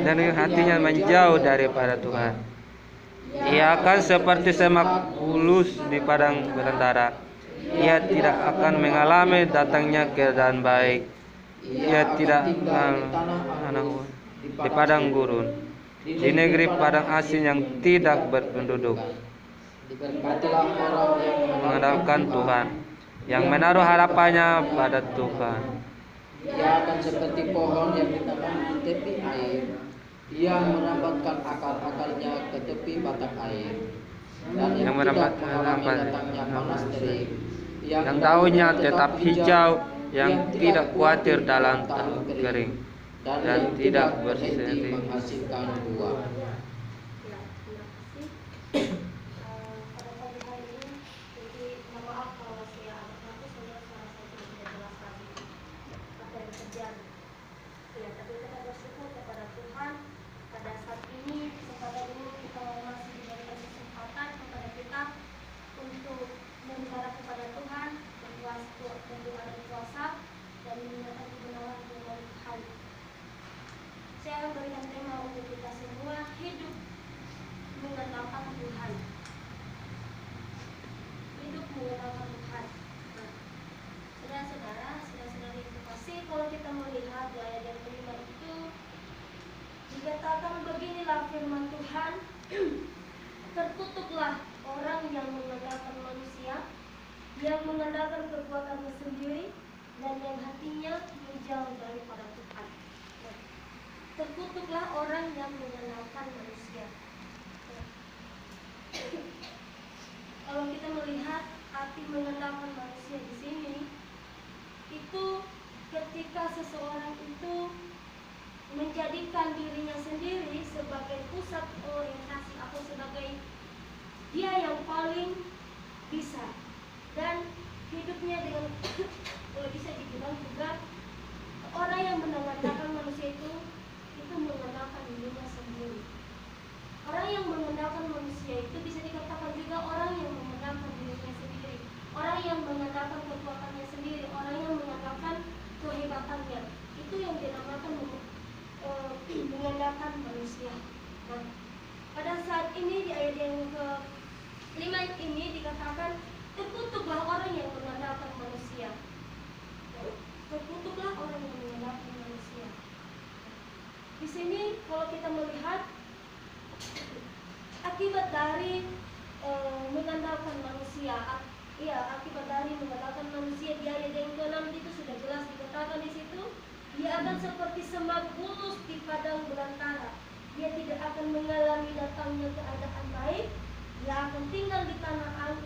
dan hatinya menjauh daripada Tuhan. Ia akan seperti semak bulus di padang belantara. Ia tidak akan mengalami datangnya keadaan baik. Ia tidak akan di padang gurun, di negeri padang asing yang tidak berpenduduk. Diberkatilah orang yang Mengandalkan Tuhan, yang menaruh harapannya pada Tuhan. Ia akan seperti pohon yang ditanam di tepi air. Ia merambatkan akar-akarnya ke tepi batang air. Dan yang tidak mengalami datangnya panas terik. Yang daunnya tetap hijau, yang tidak khawatir dalam tahun kering, dan tidak berhenti menghasilkan buah. Saya berikan tema untuk kita semua, hidup mengandalkan Tuhan. Hidup mengandalkan Tuhan. Saudara-saudara, saudara-saudari yang terkasih, kalau kita melihat di ayat yang kelima itu dikatakan beginilah firman Tuhan, tertutuklah orang yang mengandalkan manusia, yang mengandalkan kekuatannya sendiri, dan yang hatinya menjauh daripada Tuhan. Terkutuklah orang yang mengandalkan manusia. Kalau kita melihat arti mengandalkan manusia di sini, itu ketika seseorang itu menjadikan dirinya sendiri sebagai pusat orientasi atau sebagai dia yang paling bisa, dan hidupnya dengan kalau bisa dibilang juga orang yang mengandalkan manusia itu mengandalkan dirinya sendiri. Orang yang mengandalkan manusia itu bisa dikatakan juga orang yang mengandalkan dirinya sendiri, orang yang mengandalkan kekuatannya sendiri, orang yang mengandalkan kehebatannya. Itu yang dinamakan mengandalkan manusia. Nah, pada saat ini di ayat yang ke-5 ini dikatakan terkutuklah orang yang mengandalkan manusia. Terkutuklah orang yang mengandalkan manusia. Di sini kalau kita melihat akibat dari mengandalkan manusia, akibat dari mengandalkan manusia di ayat yang ke-6 itu sudah jelas dikatakan di situ, dia akan seperti semak bulus di padang belantara. Dia tidak akan mengalami datangnya keadaan baik. Dia akan tinggal di tanah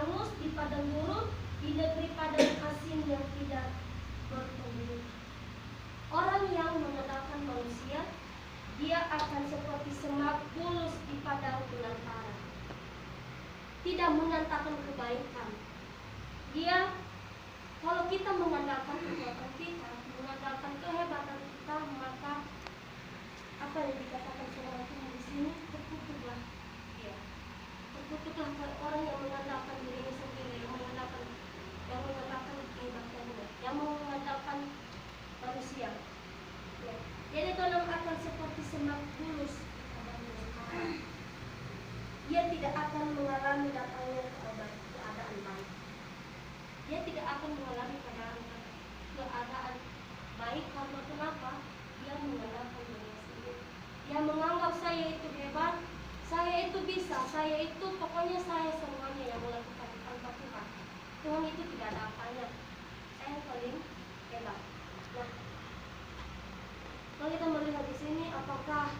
angus, di padang gurun, di negeri padang asin yang tidak berpenduduk. Orang yang mengandalkan manusia, dia akan seperti semak bulus di padang belantara. Tidak mengandalkan kebaikan. Dia, kalau kita mengandalkan kekuatan kita, mengandalkan kehebatan kita, maka apa yang dikatakan seorang Tuhan di sini, terkutuklah. Ya, terkutuklah orang yang mengandalkan dirinya sendiri, yang mengandalkan kehebatannya, yang mengandalkan manusia. Ya. Jadi kalau akan seperti semak bulus, dia tidak akan mengalami datangnya keadaan baik. Dia tidak akan mengalami keadaan baik karena kenapa? Dia mengandalkan dirinya sendiri. Dia menganggap saya itu hebat, saya itu bisa, saya itu pokoknya saya semuanya yang melakukan tanpa Tuhan. Tuhan itu tidak ada apanya. Saya paling hebat. Nah, kalau kita melihat di sini, apakah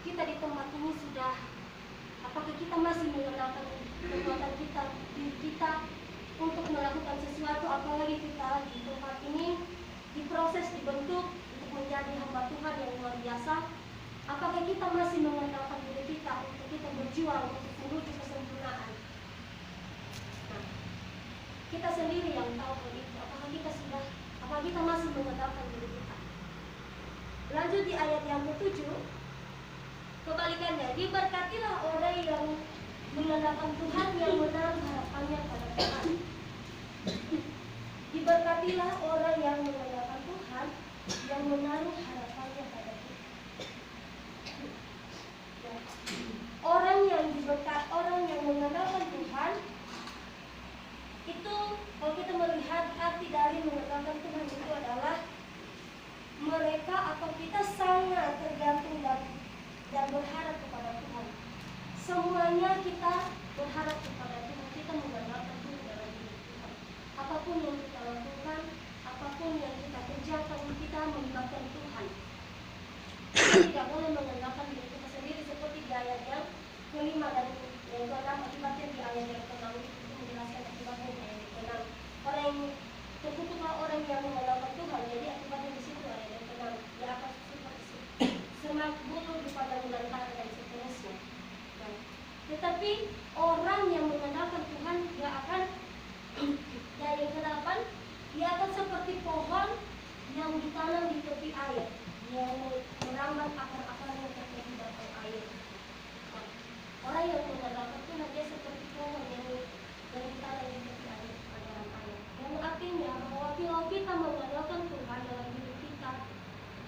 kita di tempat ini apakah kita masih mengandalkan kekuatan kita, diri kita untuk melakukan sesuatu, apalagi kita di tempat ini diproses, dibentuk untuk menjadi hamba Tuhan yang luar biasa. Apakah kita masih mengandalkan diri kita untuk kita berjuang untuk menuju kesempurnaan? Nah, kita sendiri yang tahu itu. Apakah kita masih mengandalkan diri kita? Lanjut di ayat yang ke-7, kebalikannya, diberkatilah orang yang mengandalkan Tuhan, yang menaruh harapannya pada Tuhan. Diberkatilah orang yang mengandalkan Tuhan, yang menaruh harapannya pada arti dari mengandalkan Tuhan itu adalah mereka atau kita sangat tergantung dan berharap kepada Tuhan. Semuanya kita berharap kepada Tuhan, kita mengandalkan Tuhan dalam hidup kita. Apapun yang kita lakukan, apapun yang kita kerjakan, kita melibatkan Tuhan. Kita tidak boleh mengandalkan diri kita sendiri seperti di ayat yang kelima dan yang keenam. Akibatnya di ayat yang keenam itu menjelaskan akibatnya di ayat yang keenam. Orang yang terkutuklah orang yang mengandalkan Tuhan. Jadi akibatnya di situ ayat yang keenam. Dia akan seperti semak bulu di padang belantara dan seterusnya. Tetapi orang yang mengandalkan Tuhan, dia akan dari yang ke-8, dia akan seperti pohon yang ditanam di tepi air, yang merambat akar-akarnya ke tepi batang air. Orang yang mengandalkan Tuhan, dia seperti pohon yang ditanam di tepi air, aliran air. Yang artinya bahwa kalau kita mengandalkan Tuhan dalam hidup kita,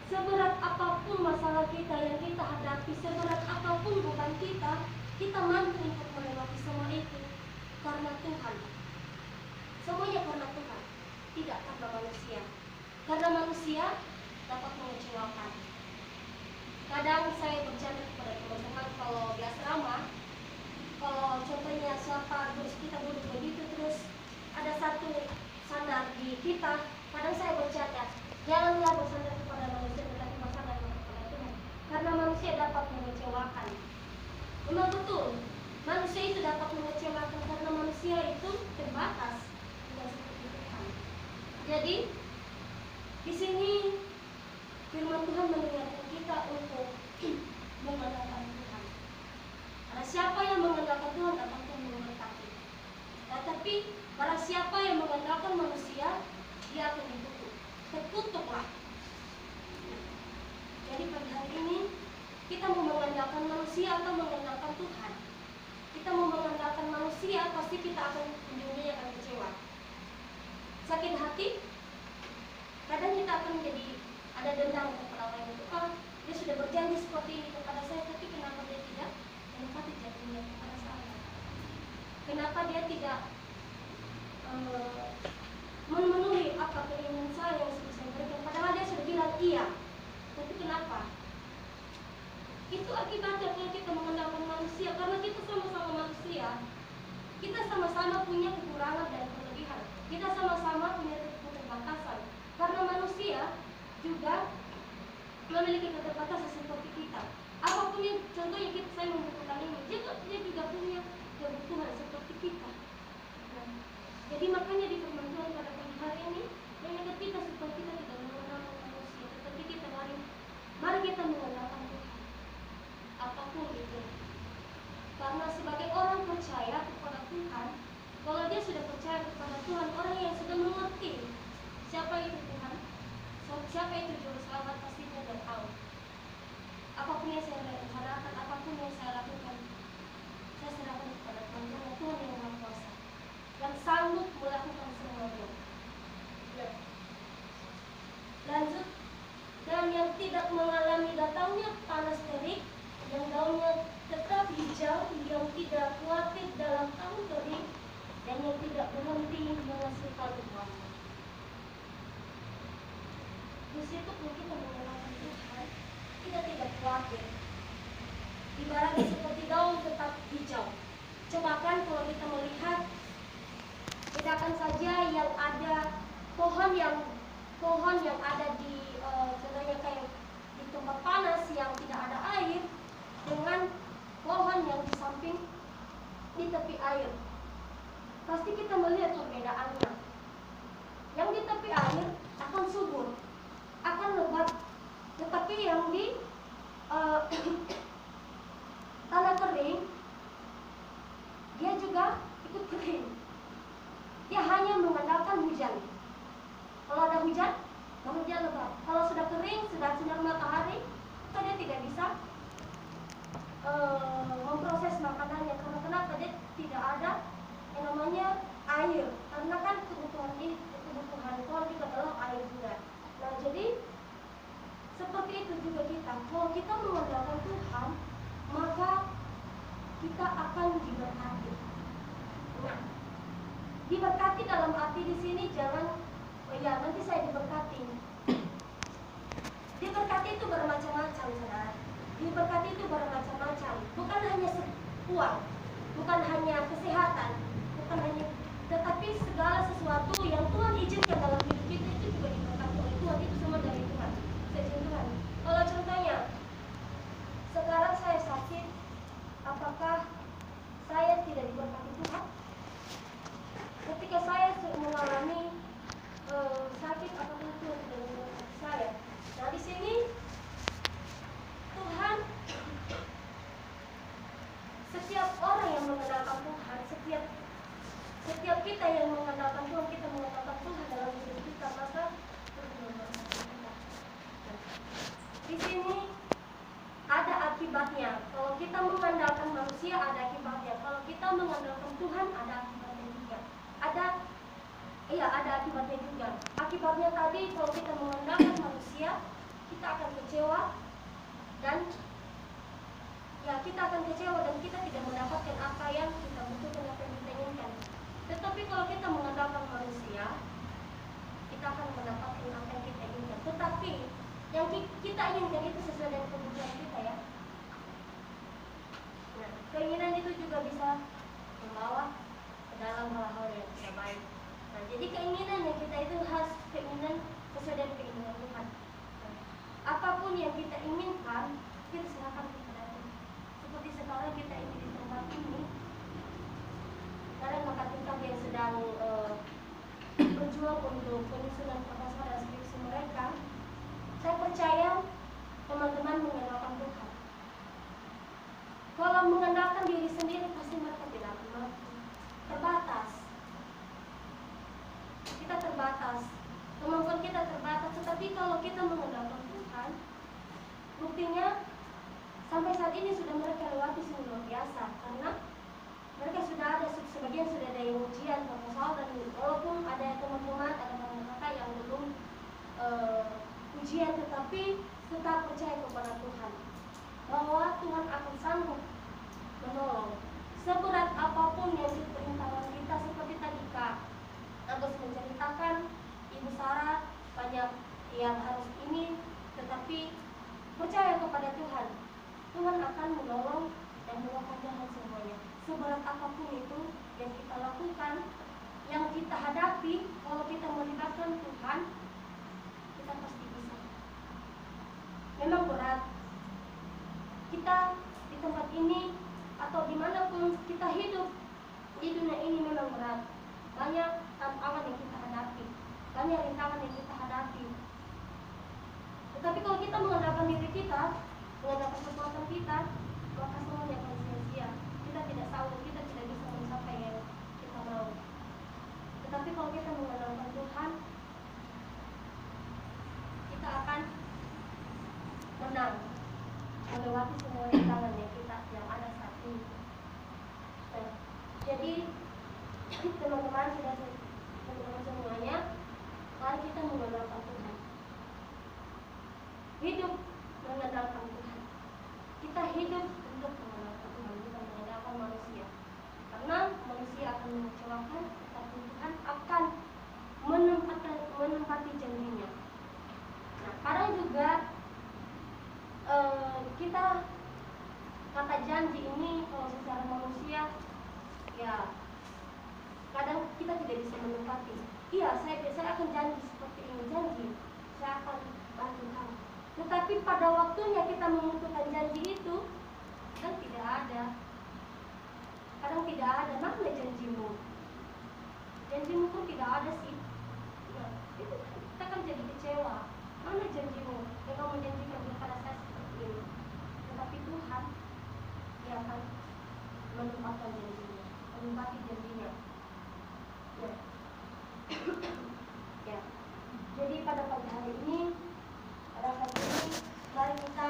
seberat apapun masalah kita yang kita hadapi, seberat apapun beban kita mampu untuk melewati semua itu karena Tuhan. Semuanya karena Tuhan, tidak karena manusia. Karena manusia dapat mengecewakan. Kadang saya bercanda kepada teman-teman kalau di asrama, kalau contohnya siapa kita duduk begitu terus ada satu sandar di kita, kadang saya bercanda, janganlah bersandar kepada manusia tetapi bersandar kepada Tuhan. Karena manusia dapat mengecewakan. Memang betul, manusia itu dapat mengecewakan karena manusia itu terbatas, tidak seperti Tuhan. Jadi di sini firman Tuhan mengingatkan kita untuk mengandalkan Tuhan. Karena siapa yang mengandalkan Tuhan dapat Tuhan memberkati. Tetapi barang siapa yang mengandalkan manusia, dia akan dikutuk. Terkutuklah. Jadi pada hari ini kita mau mengandalkan manusia atau mengandalkan Tuhan? Kita mau mengandalkan manusia, pasti kita akan ujungnya akan kecewa. Sakit hati, kadang kita akan menjadi ada dendam kepada orang itu. Dia sudah berjanji seperti ini kepada saya, tapi kenapa dia tidak menepati janjinya kepada saya? Kenapa dia tidak memenuhi apa keinginan saya yang sudah saya berikan? Padahal dia sudah bilang iya, tapi kenapa? Itu akibatnya kalau kita mengandalkan manusia, karena kita sama-sama manusia, kita sama-sama punya kekurangan dan kelebihan, kita sama-sama punya keterbatasan. Karena manusia juga memiliki keterbatasan seperti kita. Apapun yang contohnya saya membutuhkan ini, dia juga punya kebutuhan seperti kita. Nah, jadi makanya di firman Tuhan pada pagi hari ini mengingat kita supaya kita tidak mengandalkan manusia, tetapi kita mari kita mengandalkan Tuhan. Apapun itu. Karena sebagai orang percaya kepada Tuhan, kalau dia sudah percaya kepada Tuhan, orang yang sudah mengerti siapa itu Tuhan, siapa itu juru selamat, pastinya dia tahu. Apapun yang saya harapkan, apapun yang saya lakukan, saya serahkan kepada Tuhan. Karena Tuhan yang Maha Kuasa, yang sanggup melakukan semuanya. Lanjut, dan yang tidak mengalami datangnya panas terik, yang daunnya tetap hijau, yang tidak khawatir dalam tahun kering, dan yang tidak berhenti menghasilkan buah. Di situ pun kita mengandalkan Tuhan, kita tidak khawatir. Ibaratnya seperti daun tetap hijau. Coba kan kalau kita melihat, bedakan saja yang ada pohon yang ada di contohnya kayak di tempat panas yang tidak ada air, dengan pohon yang di samping di tepi air. Pasti kita melihat perbedaannya. Yang di tepi air akan subur, akan lebat, tetapi yang di tanah kering, dia juga ikut kering. Dia hanya mengandalkan hujan. Kalau ada hujan, baru dia lebat. Kalau sudah kering, sudah sinar matahari, maka dia tidak bisa memproses makanannya. Karena kenapa? Dia tidak ada yang namanya air. Karena kan kebutuhan Tuhan juga adalah air juga. Nah, jadi seperti itu juga kita. Kalau kita mengandalkan Tuhan, maka kita akan diberkati. Nah, diberkati dalam arti di sini jangan Oh iya, nanti saya diberkati. Diberkati itu bermacam-macam, saudara. Diberkati itu bermacam-macam. Bukan hanya uang, bukan hanya kesehatan, bukan hanya, tetapi segala sesuatu yang Tuhan izinkan dalam hidup kita itu juga diberkati oleh Tuhan. Itu semua dari Tuhan, seizin Tuhan. Kalau contohnya, sekarang saya sakit, apakah saya tidak diberkati Tuhan? Ketika saya mengalami sakit, apakah Tuhan tidak memberkati saya? Nah, di sini Tuhan, setiap orang yang mengandalkan Tuhan, setiap kita yang mengandalkan Tuhan, kita mengandalkan Tuhan dalam hidup kita, maka Tuhan memberkati kita. Di sini ada akibatnya. Kalau kita mengandalkan manusia, ada akibatnya. Kalau kita mengandalkan Tuhan, ada akibatnya juga. Ada akibatnya juga. Akibatnya tadi, kalau kita mengandalkan manusia, kita akan kecewa dan kita tidak mendapatkan apa yang kita butuhkan, apa yang kita inginkan. Tetapi kalau kita mengandalkan manusia, kita akan mendapatkan apa yang kita inginkan. Tetapi yang kita inginkan itu sesuai dengan kebutuhan kita, ya. Nah, keinginan itu juga bisa membawa ke dalam hal-hal yang tidak baik. Nah, jadi keinginan yang kita itu harus keinginan sesuai dengan keinginan Tuhan. Nah, apapun yang kita inginkan, kita serahkan kepada Tuhan. Seperti sekarang kita ini di tempat ini, karena kakak tingkat yang sedang berjuang untuk penyusunan proposal dan skripsi mereka, saya percaya teman-teman mengandalkan Tuhan. Kalau mengandalkan diri sendiri, pasti mereka tidak akan mampu. Terbatas. Kita terbatas. Kemampuan kita terbatas. Tetapi kalau kita mengandalkan Tuhan, buktinya sampai saat ini sudah mereka lewati sungguh luar biasa. Karena mereka sudah ada, sebagian sudah ada yang ujian proposal, dan walaupun ada teman-teman, ada kakak yang belum ujian, tetapi tetap percaya kepada Tuhan bahwa Tuhan akan sanggup menolong seberat apapun yang diperintahkan kita. Seperti tadi Kak Agus menceritakan, Ibu Sarah banyak yang harus ini, tetapi percaya kepada Tuhan. Tuhan akan menolong dan melakukan semuanya. Seberat apapun itu yang kita lakukan, yang kita hadapi, kalau kita melibatkan Tuhan, kita pasti bisa. Memang berat. Kita di tempat ini atau dimanapun kita hidup di dunia ini memang berat. Banyak tantangan yang kita hadapi, banyak rintangan yang kita hadapi. Tetapi kalau kita mengandalkan diri kita, mengandalkan kekuatan kita, maka semuanya akan sia-sia. Kita tidak sanggup, kita tidak bisa mencapai yang kita mau. Tetapi kalau kita mengandalkan Tuhan, kita akan menang, melewati semua rintangan yang ada saat ini. Nah, jadi teman-teman semuanya, mari kita mengandalkan Tuhan. Hidup mengandalkan Tuhan. Kita hidup untuk mengandalkan Tuhan, bukan mengandalkan manusia. Karena manusia akan mengecewakan, tetapi Tuhan akan menempati janjinya. Nah, kadang juga kita kata janji ini kalau secara manusia, ya kadang kita tidak bisa menempati. Iya, saya akan janji seperti ini, janji saya akan bantu kamu. Tetapi pada waktunya kita membutuhkan janji itu, kan tidak ada. Kadang tidak ada. Mana janjimu? Janjimu pun tidak ada sih. Nah, itu kita kan jadi kecewa. Mana janjimu? Yang kamu menjanjikan kepada saya seperti ini. Tetapi Tuhan, Dia akan menempatkan janjinya, menempati janjinya. Ya. Ya. Jadi pada pagi hari ini, mari kita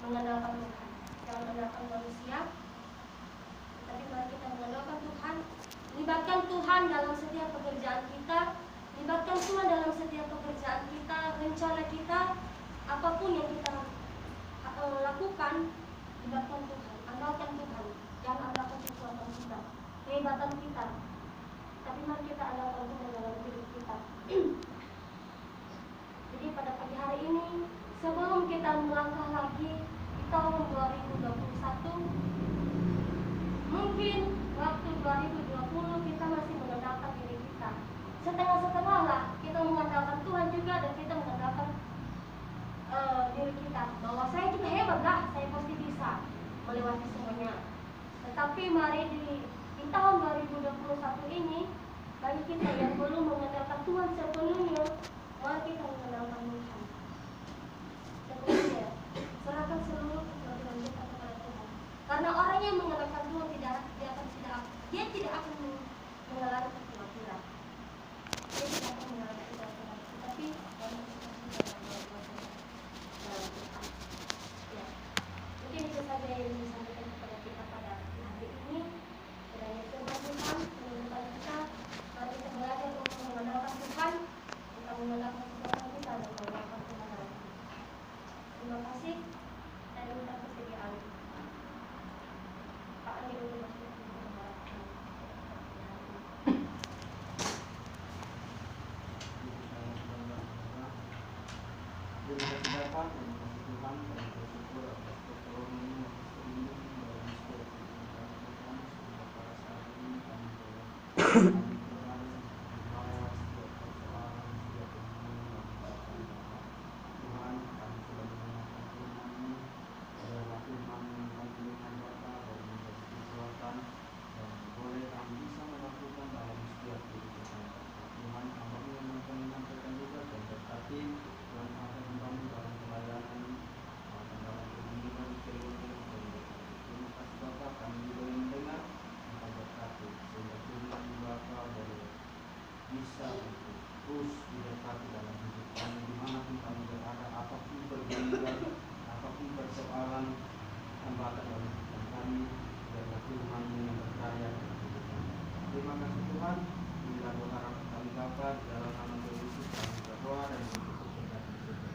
mengandalkan Tuhan, jangan mengandalkan manusia, tapi mari kita mengandalkan Tuhan. Libatkan Tuhan dalam setiap pekerjaan kita, libatkan Tuhan dalam setiap pekerjaan kita, rencana kita, apapun yang kita lakukan, libatkan Tuhan, andalkan Tuhan, jangan andalkan kekuatan kita, kehebatan kita. tapi mari kita andalkan Tuhan dalam hidup kita. Jadi pada pagi hari ini, sebelum kita melangkah lagi di tahun 2021, mungkin waktu 2020 kita masih mengandalkan diri kita. Setengah-setengah lah, kita mengandalkan Tuhan juga dan kita mengandalkan diri kita. Bahwa saya juga hebat lah, saya pasti bisa melewati semuanya. Tetapi mari di tahun 2021 ini, bagi kita yang belum mengandalkan Tuhan sepenuhnya, mari kita mengandalkan Tuhan sepenuhnya. Serahkan seluruh keputusan kita kepada Tuhan. Karena orang yang mengandalkan Tuhan dia tidak akan mengalami kekhawatiran. Dia tidak akan mengalami kekhawatiran. Tetapi dalam Tuhan. Ya. Mungkin itu saja yang disampaikan kepada kita pada hari ini. Kiranya firman Tuhan mengingatkan kita, mari kita belajar untuk mengandalkan Tuhan, kita mengandalkan Tuhan kita dan mengandalkan Tuhan dalam hidup. Terima kasih dan minta kesediaan Pak Andi untuk masuk ke dalam. Bisa terus didekati dalam hidup kami dimanapun kami berada, apapun pergumulan, apapun persoalan hambatan dalam hidup kami, biarlah Tuhan yang berkarya dalam hidup kami. Terima kasih Tuhan, inilah berharap kami dapat dalam nama Tuhan Yesus kami berdoa dan bersyukur berkati Tuhan.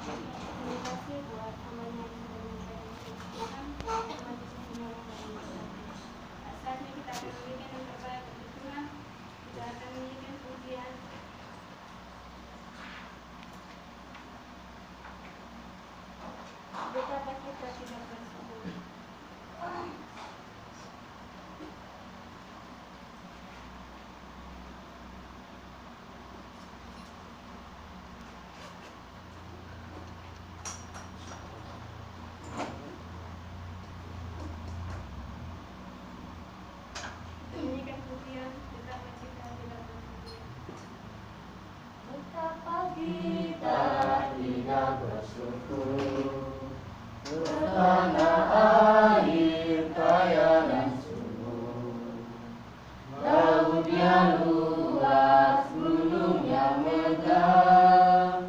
Terima kasih buat temannya yang sudah menyampaikan Tuhan. Terima kasih semuanya dari Tuhan. Saatnya kita akan memberikan yang terbaik untuk Tuhan. Kita akan memberikan pujian. Betapa kita tidak bersyukur. Menyanyikan pujian, betapa kita tidak bersyukur. Betapa kita tidak bersyukur. Tanah air kaya dan subur, laut yang luas, gunung yang megah,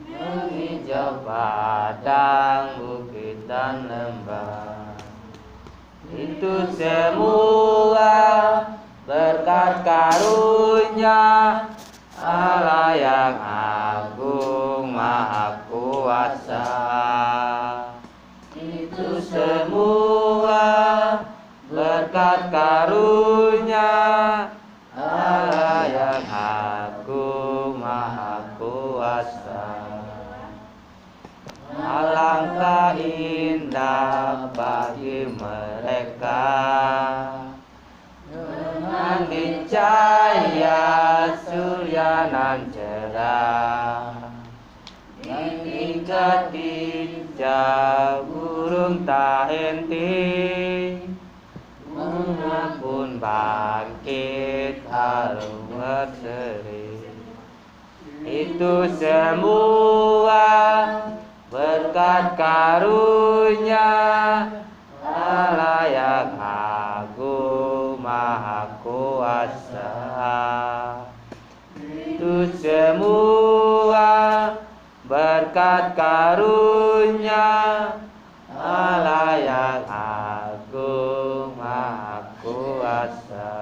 menghijau padang, bukit dan lembah. Itu semua berkat karunia Allah yang agung maha kuasa. Itu semua berkat karunia Allah yang agung maha kuasa. Alangkah indah bagi mereka dengan cahaya surya nan cerah, ketika burung tak henti, bunga pun bangkit harum berseri. Itu semua berkat karunia Allah yang agung maha kuasa. Itu semua berkat karunia Allah yang agung maha kuasa.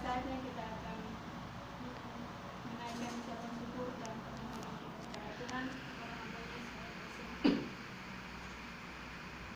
saatnya kita